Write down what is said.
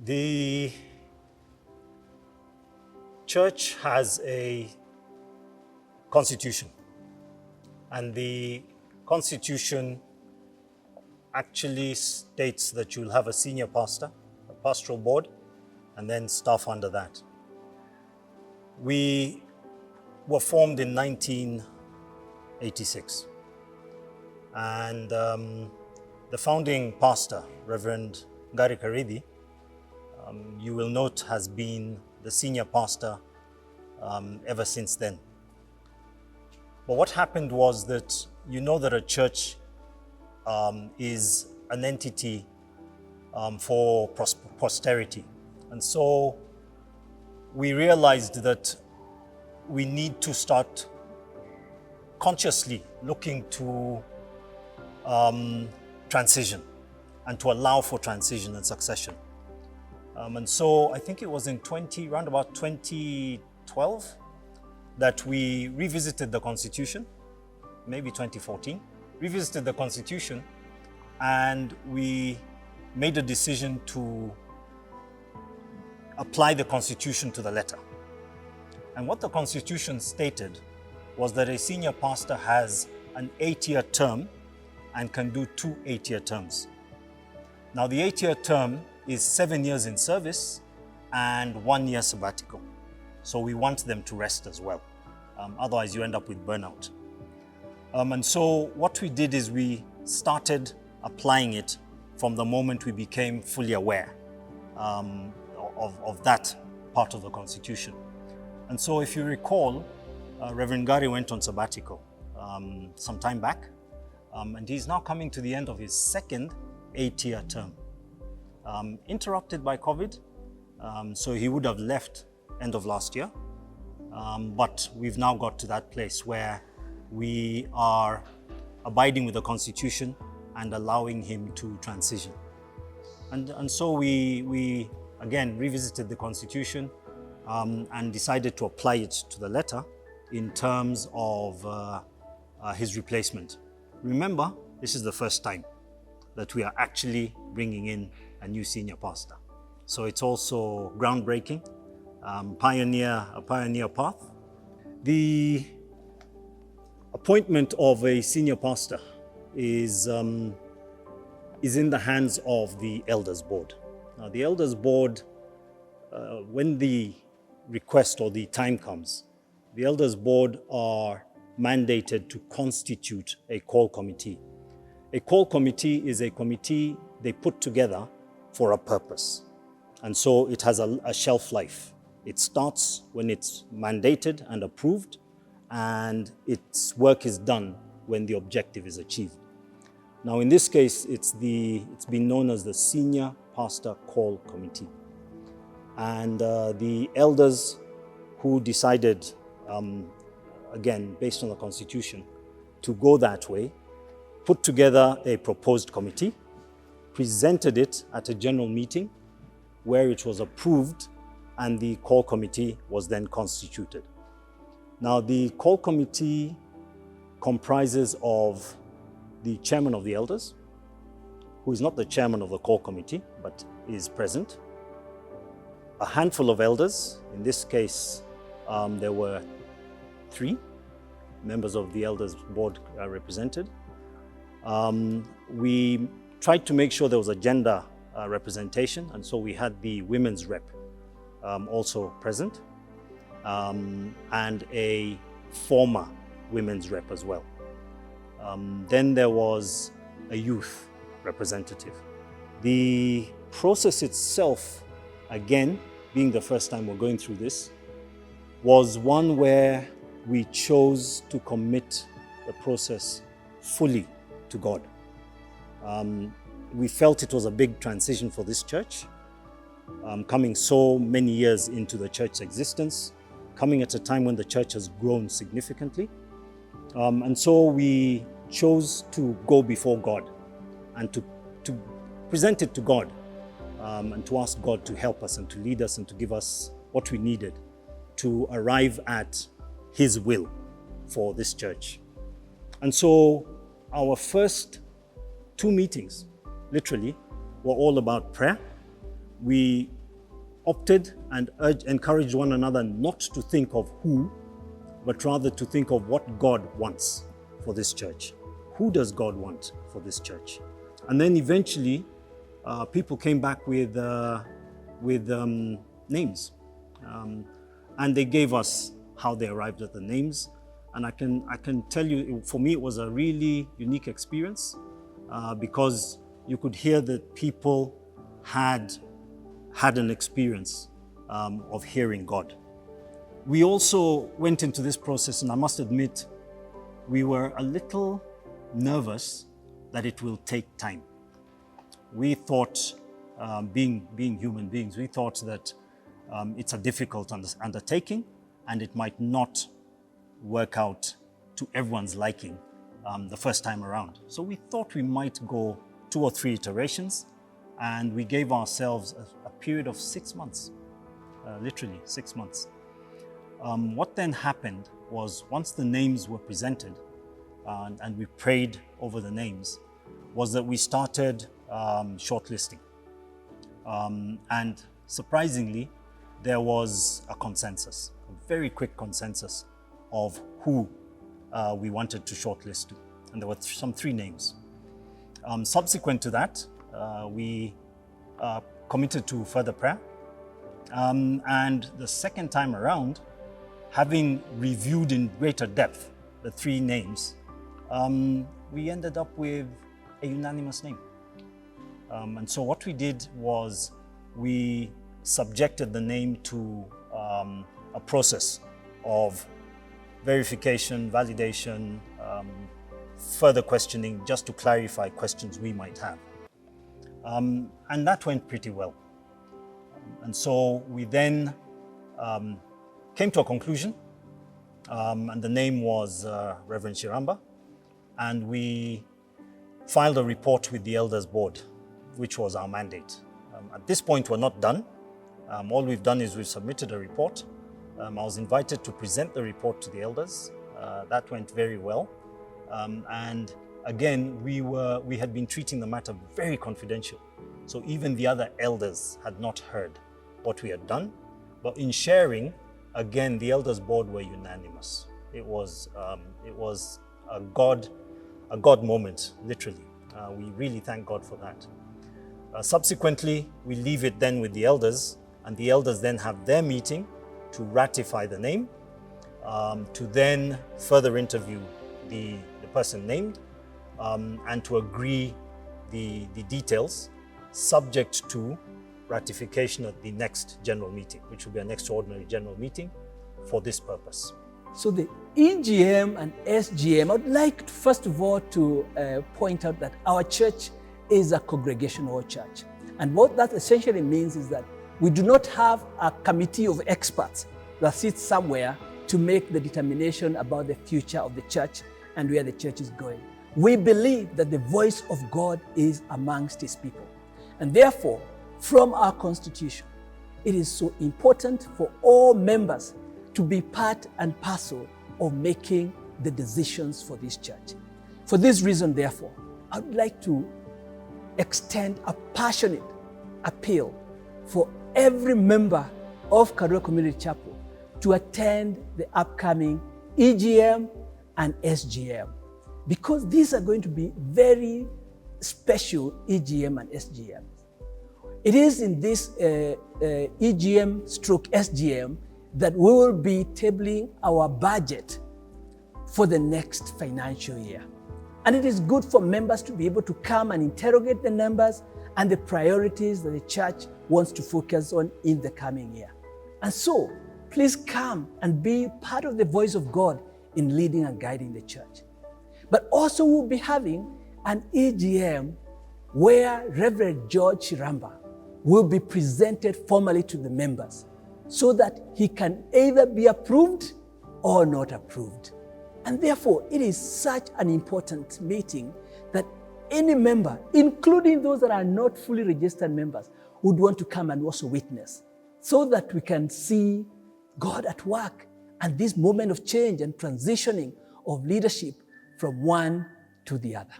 The church has a constitution, and the constitution actually states that you'll have a senior pastor, a pastoral board, and then staff under that. We were formed in 1986, and the founding pastor, Reverend Karura, you will note has been the senior pastor ever since then. But what happened was that you know that a church is an entity for posterity. And so we realized that we need to start consciously looking to transition and to allow for transition and succession. And so I think it was in around about 2012 that we revisited the Constitution, maybe 2014, revisited the Constitution, and we made a decision to apply the Constitution to the letter. And what the Constitution stated was that a senior pastor has an 8-year term and can do 2 8-year terms. Now, the 8-year term is 7 years in service and 1 year sabbatical. So we want them to rest as well. Otherwise, you end up with burnout. And so what we did is we started applying it from the moment we became fully aware of that part of the Constitution. And so if you recall, Reverend Gary went on sabbatical some time back, and he's now coming to the end of his second 8-year term. Interrupted by COVID, so he would have left end of last year, but we've now got to that place where we are abiding with the Constitution and allowing him to transition. And so we again revisited the Constitution and decided to apply it to the letter in terms of his replacement. Remember, this is the first time that we are actually bringing in a new senior pastor. So it's also groundbreaking, a pioneer path. The appointment of a senior pastor is in the hands of the Elders Board. Now, the Elders Board, when the request or the time comes, the Elders Board are mandated to constitute a call committee. A call committee is a committee they put together for a purpose. And so it has a shelf life. It starts when it's mandated and approved, and its work is done when the objective is achieved. Now, in this case, it's been known as the Senior Pastor Call Committee. And the elders who decided, again, based on the Constitution, to go that way, put together a proposed committee, presented it at a general meeting where it was approved, and the call committee was then constituted. Now, the call committee comprises of the chairman of the elders, who is not the chairman of the call committee, but is present, a handful of elders. In this case, there were 3 members of the Elders Board represented. We tried to make sure there was a gender representation, and so we had the women's rep also present, and a former women's rep as well. Then there was a youth representative. The process itself, again, being the first time we're going through this, was one where we chose to commit the process fully to God. We felt it was a big transition for this church, coming so many years into the church's existence, coming at a time when the church has grown significantly. And so we chose to go before God and to present it to God, and to ask God to help us and to lead us and to give us what we needed to arrive at His will for this church. And so our first 2 meetings, literally, were all about prayer, we opted and encouraged one another not to think of who, but rather to think of what God wants for this church. Who does God want for this church? And then eventually, people came back with names. And they gave us how they arrived at the names. And I can tell you, for me, it was a really unique experience because you could hear that people had an experience of hearing God. We also went into this process, and I must admit, we were a little nervous that it will take time. We thought, being human beings, we thought that it's a difficult undertaking and it might not work out to everyone's liking the first time around. So we thought we might go 2 or 3 iterations, and we gave ourselves a period of 6 months, literally 6 months. What then happened was, once the names were presented and we prayed over the names, was that we started shortlisting. And surprisingly, there was a consensus, a very quick consensus of who we wanted to shortlist to. And there were some 3 names. Subsequent to that, we committed to further prayer. And the second time around, having reviewed in greater depth the 3 names, we ended up with a unanimous name. And so what we did was we subjected the name to a process of verification, validation, further questioning, just to clarify questions we might have. And that went pretty well. And so we then came to a conclusion, and the name was Reverend Shiramba, and we filed a report with the Elders Board, which was our mandate. At this point, we're not done. All we've done is we've submitted a report. I was invited to present the report to the elders. That went very well. And again, we had been treating the matter very confidential. So even the other elders had not heard what we had done. But in sharing, again, the Elders Board were unanimous. It was a God moment, literally. We really thank God for that. Subsequently, we leave it then with the elders, and the elders then have their meeting to ratify the name, to then further interview the person named, and to agree the details, subject to ratification at the next general meeting, which will be an extraordinary general meeting for this purpose. So the EGM and SGM, I would like first of all to point out that our church is a congregational church. And what that essentially means is that we do not have a committee of experts that sits somewhere to make the determination about the future of the church and where the church is going. We believe that the voice of God is amongst His people. And therefore, from our constitution, it is so important for all members to be part and parcel of making the decisions for this church. For this reason, therefore, I would like to extend a passionate appeal for every member of Karura Community Chapel to attend the upcoming EGM and SGM, because these are going to be very special EGM and SGM. It is in this EGM stroke SGM that we will be tabling our budget for the next financial year. And it is good for members to be able to come and interrogate the numbers and the priorities that the church wants to focus on in the coming year. And so, please come and be part of the voice of God in leading and guiding the church. But also we'll be having an EGM where Reverend George Shiramba will be presented formally to the members so that he can either be approved or not approved. And therefore, it is such an important meeting that any member, including those that are not fully registered members, would want to come and also witness, so that we can see God at work and this moment of change and transitioning of leadership from one to the other.